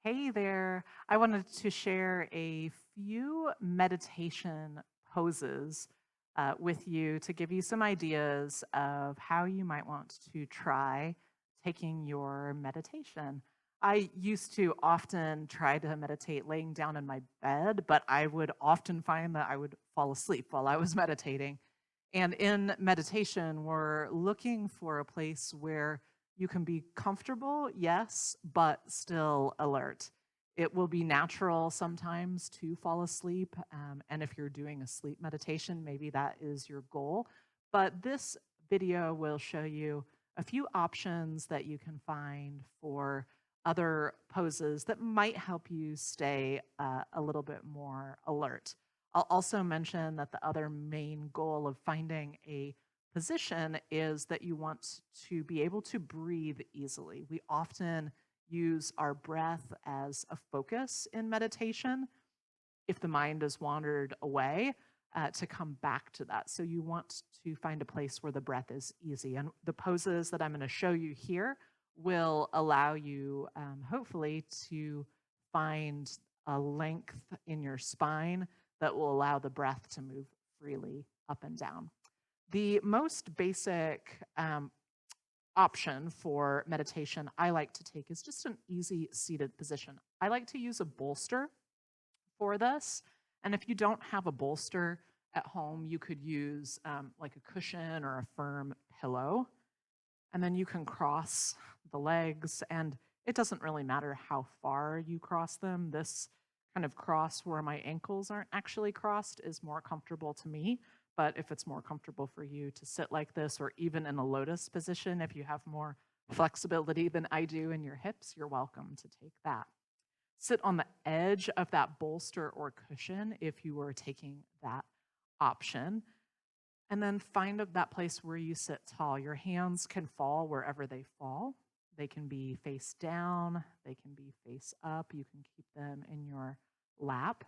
Hey there. I wanted to share a few meditation poses with you to give you some ideas of how you might want to try taking your meditation. I used to often try to meditate laying down in my bed, but I would often find that I would fall asleep while I was meditating. And in meditation, we're looking for a place where you can be comfortable, yes, but still alert. It will be natural sometimes to fall asleep. And if you're doing a sleep meditation, maybe that is your goal. But this video will show you a few options that you can find for other poses that might help you stay a little bit more alert. I'll also mention that the other main goal of finding a position is that you want to be able to breathe easily. We often use our breath as a focus in meditation if the mind has wandered away, to come back to that. So you want to find a place where the breath is easy. And the poses that I'm going to show you here will allow you, hopefully, to find a length in your spine that will allow the breath to move freely up and down. The most basic option for meditation I like to take is just an easy seated position. I like to use a bolster for this. And if you don't have a bolster at home, you could use like a cushion or a firm pillow. And then you can cross the legs, and it doesn't really matter how far you cross them. This kind of cross where my ankles aren't actually crossed is more comfortable to me. But if it's more comfortable for you to sit like this, or even in a lotus position, if you have more flexibility than I do in your hips, you're welcome to take that. Sit on the edge of that bolster or cushion if you were taking that option. And then find that place where you sit tall. Your hands can fall wherever they fall. They can be face down, they can be face up. You can keep them in your lap.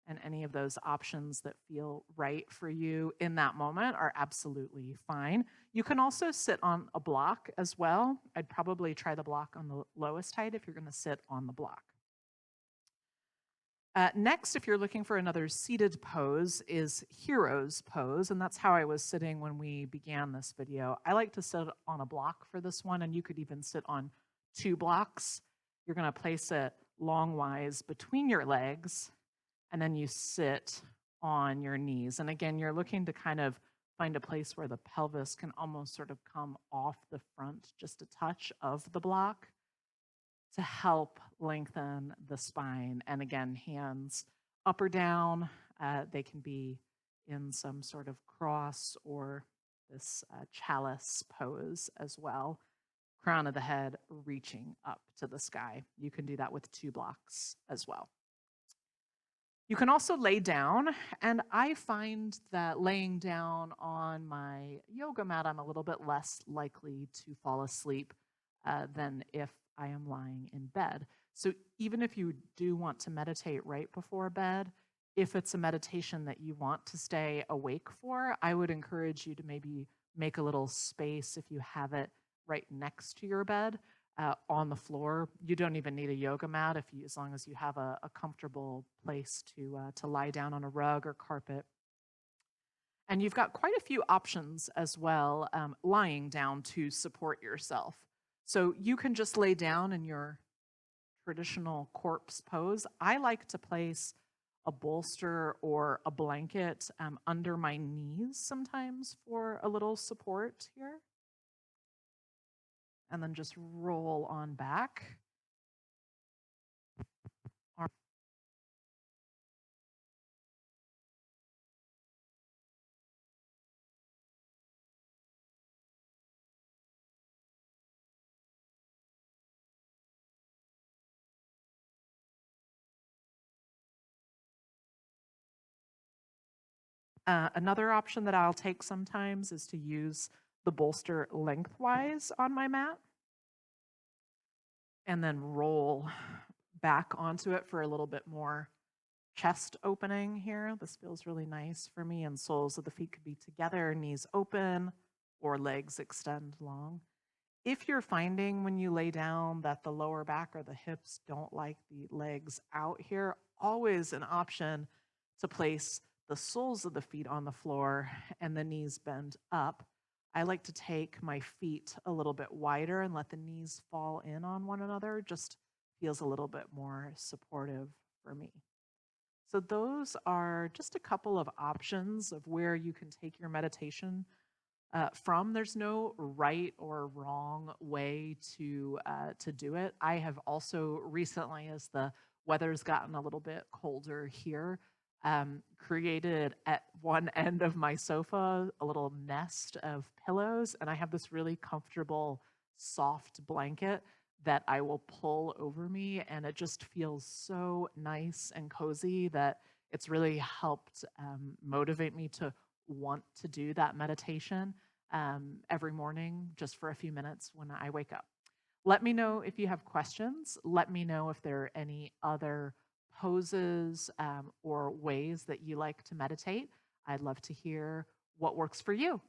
And any of those options that feel right for you in that moment are absolutely fine. You can also sit on a block as well. I'd probably try the block on the lowest height if you're going to sit on the block. Next, if you're looking for another seated pose, is hero's pose, and that's how I was sitting when we began this video. I like to sit on a block for this one, and you could even sit on 2 blocks. You're going to place it longwise between your legs, and then you sit on your knees. And again, you're looking to kind of find a place where the pelvis can almost sort of come off the front, just a touch of the block, to help lengthen the spine. And again, hands up or down. They can be in some sort of cross or this chalice pose as well. Crown of the head reaching up to the sky. You can do that with 2 blocks as well. You can also lay down, and I find that laying down on my yoga mat, I'm a little bit less likely to fall asleep than if I am lying in bed. So even if you do want to meditate right before bed, if it's a meditation that you want to stay awake for, I would encourage you to maybe make a little space if you have it right next to your bed, on the floor. You don't even need a yoga mat if you, as long as you have a comfortable place to lie down on a rug or carpet. And you've got quite a few options as well, lying down to support yourself. So you can just lay down in your traditional corpse pose. I like to place a bolster or a blanket under my knees sometimes for a little support here, and then just roll on back. Another option that I'll take sometimes is to use the bolster lengthwise on my mat and then roll back onto it for a little bit more chest opening here. This feels really nice for me, and soles of the feet could be together, knees open, or legs extend long. If you're finding when you lay down that the lower back or the hips don't like the legs out here, always an option to place the soles of the feet on the floor and the knees bend up. I like to take my feet a little bit wider and let the knees fall in on one another. Just feels a little bit more supportive for me. So, those are just a couple of options of where you can take your meditation from. There's no right or wrong way to do it. I have also recently, as the weather's gotten a little bit colder here, created at one end of my sofa a little nest of pillows, and I have this really comfortable, soft blanket that I will pull over me, and it just feels so nice and cozy that it's really helped motivate me to want to do that meditation every morning just for a few minutes when I wake up. Let me know if you have questions. Let me know if there are any other poses or ways that you like to meditate. I'd love to hear what works for you.